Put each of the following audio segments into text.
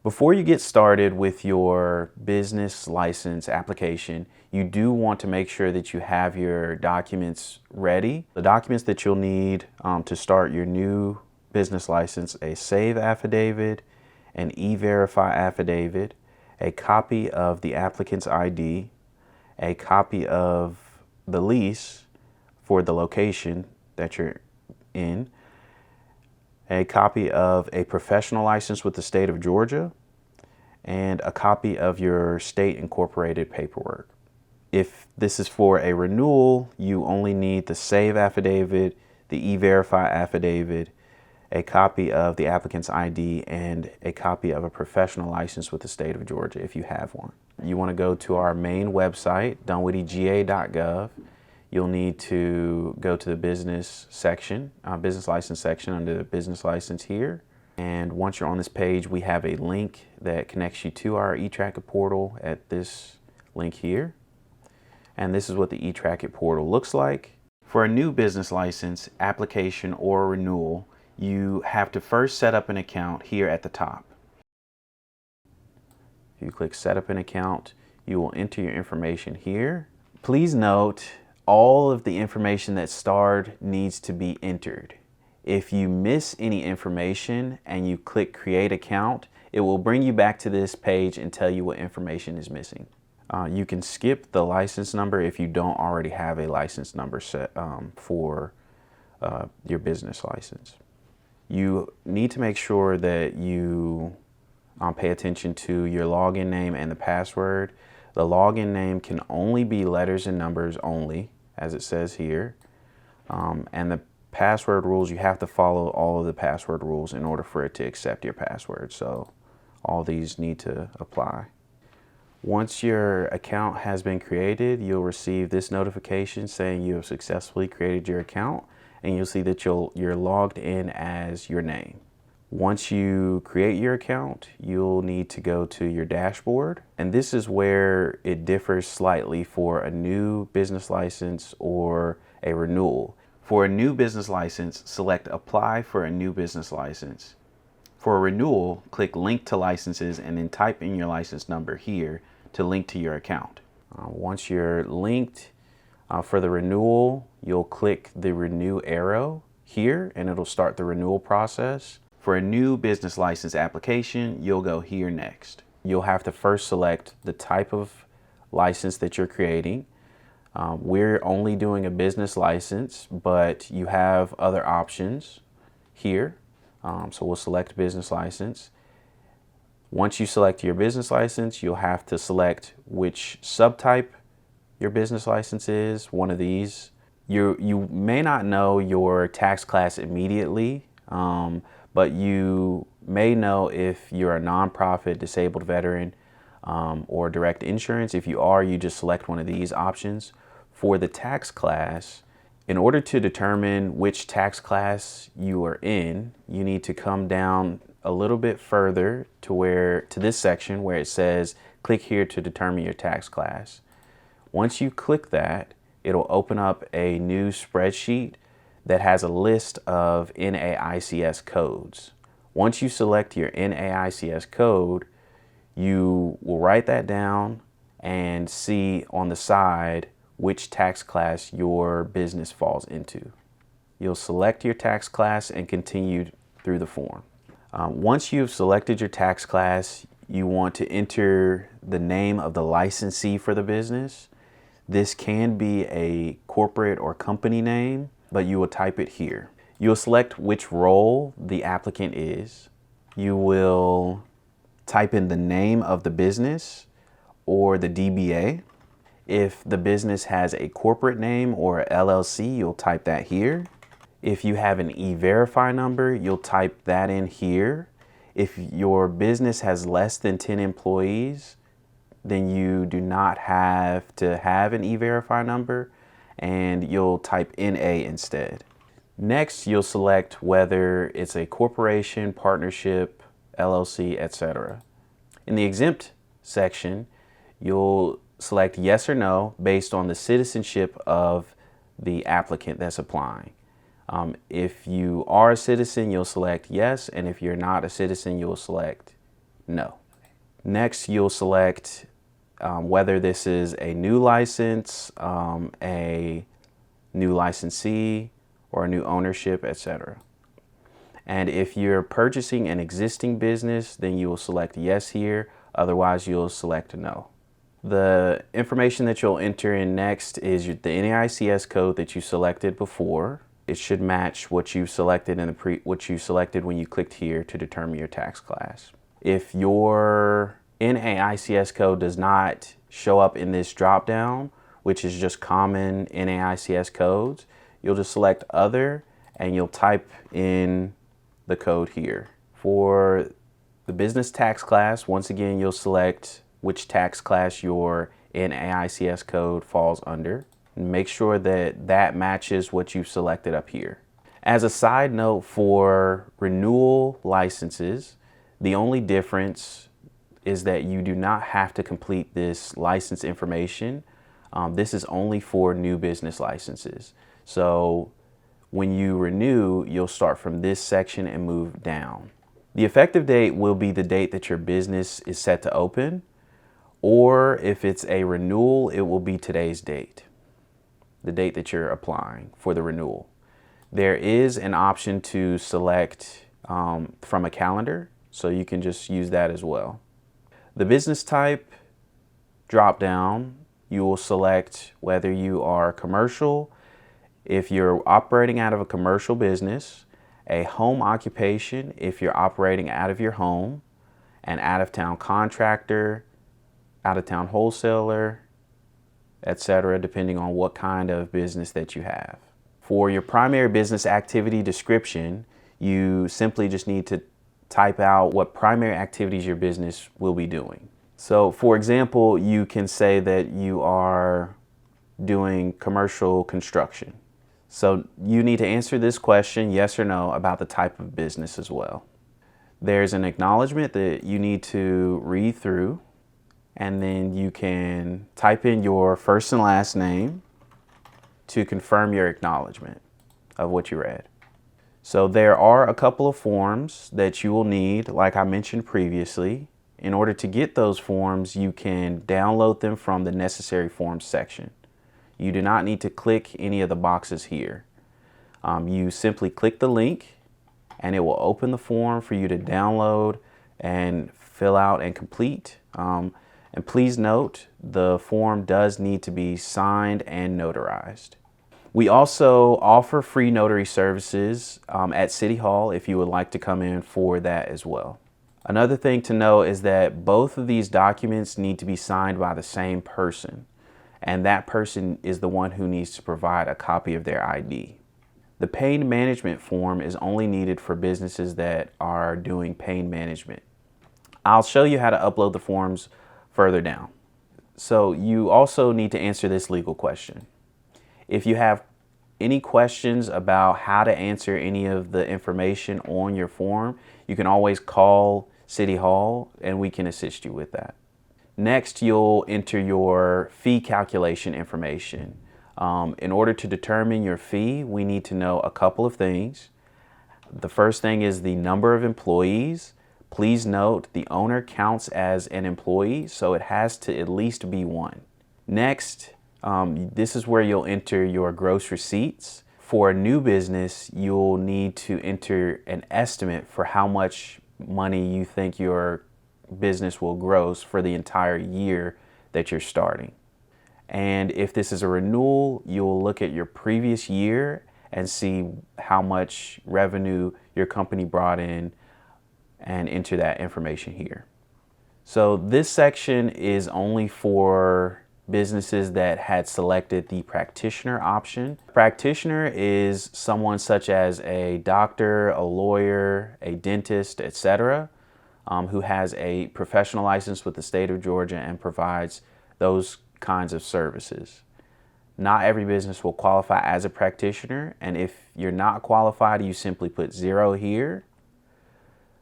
Before you get started with your business license application, you do want to make sure that you have your documents ready. The documents that you'll need to start your new business license: a save affidavit, an e-verify affidavit, a copy of the applicant's ID, a copy of the lease for the location that you're in, a copy of a professional license with the state of Georgia, and a copy of your state incorporated paperwork. If this is for a renewal, you only need the save affidavit, the e-verify affidavit, a copy of the applicant's ID, and a copy of a professional license with the state of Georgia if you have one. You want to go to our main website, dunwoodyga.gov. You'll need to go to the business section, business license section under the business license here. And once you're on this page, we have a link that connects you to our eTrackIt portal at this link here. And this is what the eTrackIt portal looks like. For a new business license application or renewal, you have to first set up an account here at the top. If you click set up an account, you will enter your information here. Please note, all of the information that's starred needs to be entered. If you miss any information and you click create account, it will bring you back to this page and tell you what information is missing. You can skip the license number if you don't already have a license number set for your business license. You need to make sure that you pay attention to your login name and the password. The login name can only be letters and numbers only, as it says here. And the password rules, you have to follow all of the password rules in order for it to accept your password. So all these need to apply. Once your account has been created, you'll receive this notification saying you have successfully created your account, and you'll see that you're logged in as your name. Once you create your account, you'll need to go to your dashboard, and this is where it differs slightly for a new business license or a renewal. For a new business license, select Apply for a new business license. For a renewal, click Link to Licenses and then type in your license number here to link to your account. Once you're linked for the renewal, you'll click the Renew arrow here and it'll start the renewal process. For a new business license application, you'll go here next. You'll have to first select the type of license that you're creating. We're only doing a business license, but you have other options here. So we'll select business license. Once you select your business license, you'll have to select which subtype your business license is, one of these. You may not know your tax class immediately, but you may know if you're a nonprofit, disabled veteran, or direct insurance. If you are, you just select one of these options. For the tax class, in order to determine which tax class you are in, you need to come down a little bit further to this section where it says click here to determine your tax class. Once you click that, it'll open up a new spreadsheet that has a list of NAICS codes. Once you select your NAICS code, you will write that down and see on the side which tax class your business falls into. You'll select your tax class and continue through the form. Once you've selected your tax class, you want to enter the name of the licensee for the business. This can be a corporate or company name, but you will type it here. You'll select which role the applicant is. You will type in the name of the business or the DBA. If the business has a corporate name or a LLC, you'll type that here. If you have an e-verify number, you'll type that in here. If your business has less than 10 employees, then you do not have to have an e-verify number, and you'll type NA instead. Next, you'll select whether it's a corporation, partnership, LLC, etc. In the exempt section, you'll select yes or no based on the citizenship of the applicant that's applying. If you are a citizen, you'll select yes, and if you're not a citizen, you'll select no. Next, you'll select whether this is a new license, a new licensee, or a new ownership, etc. And if you're purchasing an existing business, then you will select yes here. Otherwise, you'll select no. The information that you'll enter in next is the NAICS code that you selected before. It should match what you selected in what you selected when you clicked here to determine your tax class. If your NAICS code does not show up in this drop-down, which is just common NAICS codes, you'll just select other and you'll type in the code here. For the business tax class, once again, you'll select which tax class your NAICS code falls under. Make sure that that matches what you've selected up here. As a side note, for renewal licenses, the only difference is that you do not have to complete this license information. This is only for new business licenses. So when you renew, you'll start from this section and move down. The effective date will be the date that your business is set to open, or if it's a renewal, it will be today's date, the date that you're applying for the renewal. There is an option to select from a calendar, so you can just use that as well. The business type drop down, you will select whether you are commercial, if you're operating out of a commercial business, a home occupation if you're operating out of your home, an out-of-town contractor, out-of-town wholesaler, etc., depending on what kind of business that you have. For your primary business activity description, you simply just need to type out what primary activities your business will be doing. So for example, you can say that you are doing commercial construction. So you need to answer this question, yes or no, about the type of business as well. There's an acknowledgement that you need to read through, and then you can type in your first and last name to confirm your acknowledgement of what you read. So there are a couple of forms that you will need, like I mentioned previously. In order to get those forms, you can download them from the necessary forms section. You do not need to click any of the boxes here. You simply click the link and it will open the form for you to download and fill out and complete. And please note, the form does need to be signed and notarized. We also offer free notary services at City Hall if you would like to come in for that as well. Another thing to know is that both of these documents need to be signed by the same person, and that person is the one who needs to provide a copy of their ID. The pain management form is only needed for businesses that are doing pain management. I'll show you how to upload the forms further down. So you also need to answer this legal question. If you have any questions about how to answer any of the information on your form, you can always call City Hall and we can assist you with that. Next, you'll enter your fee calculation information. In order to determine your fee, we need to know a couple of things. The first thing is the number of employees. Please note the owner counts as an employee, so it has to at least be one. Next, this is where you'll enter your gross receipts. For a new business, you'll need to enter an estimate for how much money you think your business will gross for the entire year that you're starting. And if this is a renewal, you'll look at your previous year and see how much revenue your company brought in and enter that information here. So this section is only for businesses that had selected the practitioner option. Practitioner is someone such as a doctor, a lawyer, a dentist, etc., who has a professional license with the state of Georgia and provides those kinds of services. Not every business will qualify as a practitioner, and if you're not qualified, you simply put 0 here.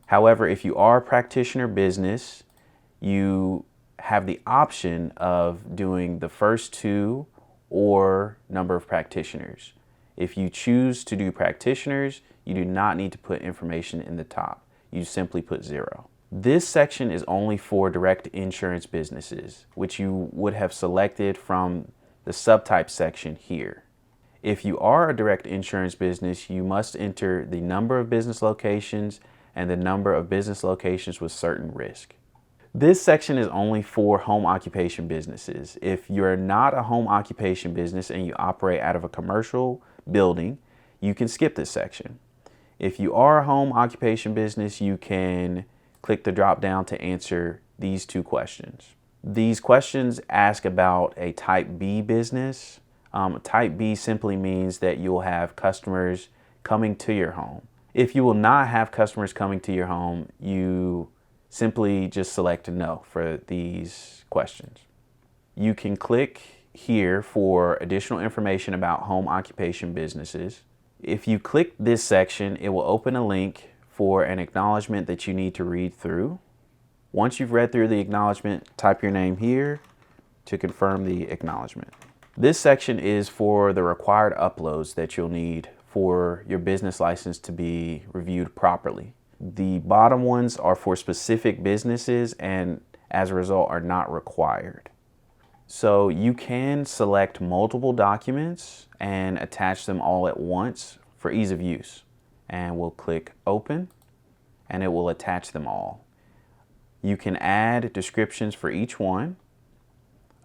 However, if you are a practitioner business, you have the option of doing the first 2 or number of practitioners. If you choose to do practitioners, you do not need to put information in the top. You simply put 0. This section is only for direct insurance businesses, which you would have selected from the subtype section here. If you are a direct insurance business, you must enter the number of business locations and the number of business locations with certain risk. This section is only for home occupation businesses. If you're not a home occupation business and you operate out of a commercial building, you can skip this section. If you are a home occupation business, you can click the drop down to answer these two questions. These questions ask about a type B business. Type B simply means that you'll have customers coming to your home. If you will not have customers coming to your home, you simply just select no for these questions. You can click here for additional information about home occupation businesses. If you click this section, it will open a link for an acknowledgement that you need to read through. Once you've read through the acknowledgement, type your name here to confirm the acknowledgement. This section is for the required uploads that you'll need for your business license to be reviewed properly. The bottom ones are for specific businesses and as a result are not required. So you can select multiple documents and attach them all at once for ease of use. And we'll click open and it will attach them all. You can add descriptions for each one.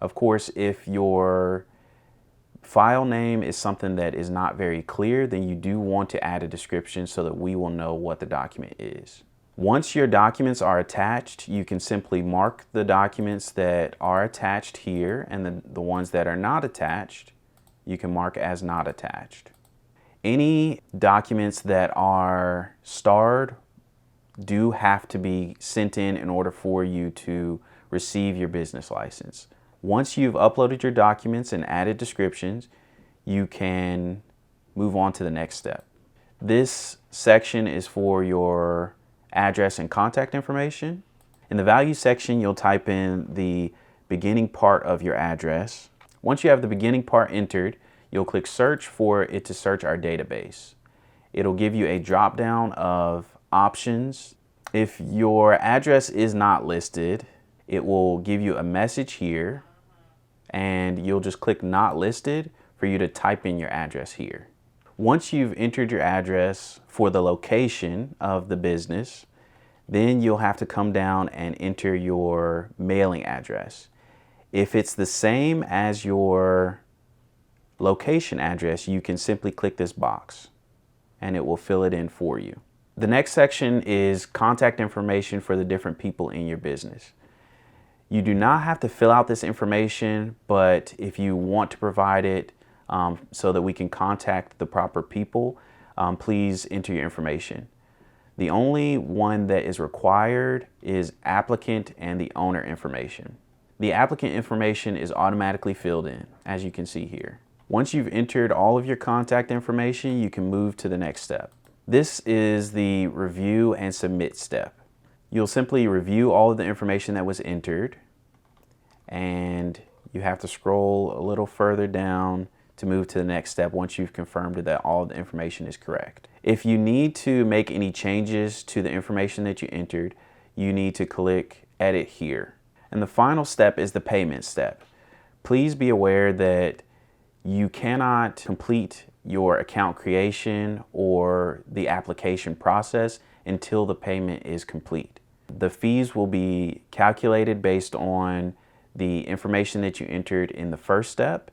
Of course, if your file name is something that is not very clear, then you do want to add a description so that we will know what the document is. Once your documents are attached, you can simply mark the documents that are attached here, and the ones that are not attached, you can mark as not attached. Any documents that are starred do have to be sent in order for you to receive your business license. Once you've uploaded your documents and added descriptions, you can move on to the next step. This section is for your address and contact information. In the value section, you'll type in the beginning part of your address. Once you have the beginning part entered, you'll click search for it to search our database. It'll give you a drop down of options. If your address is not listed, it will give you a message here and you'll just click not listed for you to type in your address here. Once you've entered your address for the location of the business, then you'll have to come down and enter your mailing address. If it's the same as your location address, you can simply click this box and it will fill it in for you. The next section is contact information for the different people in your business. You do not have to fill out this information, but if you want to provide it so that we can contact the proper people, please enter your information. The only one that is required is applicant and the owner information. The applicant information is automatically filled in, as you can see here. Once you've entered all of your contact information, you can move to the next step. This is the review and submit step. You'll simply review all of the information that was entered, and you have to scroll a little further down to move to the next step once you've confirmed that all of the information is correct. If you need to make any changes to the information that you entered, you need to click edit here. And the final step is the payment step. Please be aware that you cannot complete your account creation or the application process until the payment is complete. The fees will be calculated based on the information that you entered in the first step,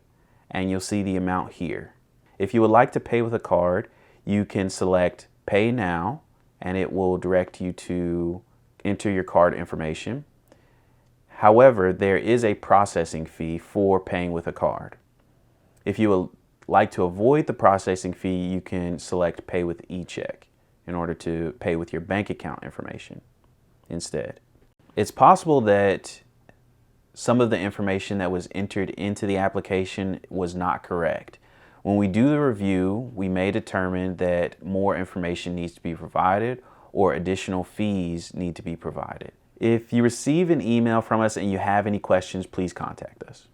and you'll see the amount here. If you would like to pay with a card, you can select Pay Now, and it will direct you to enter your card information. However, there is a processing fee for paying with a card. If you would like to avoid the processing fee, you can select Pay with e-check in order to pay with your bank account information instead. It's possible that some of the information that was entered into the application was not correct. When we do the review, we may determine that more information needs to be provided or additional fees need to be provided. If you receive an email from us and you have any questions, please contact us.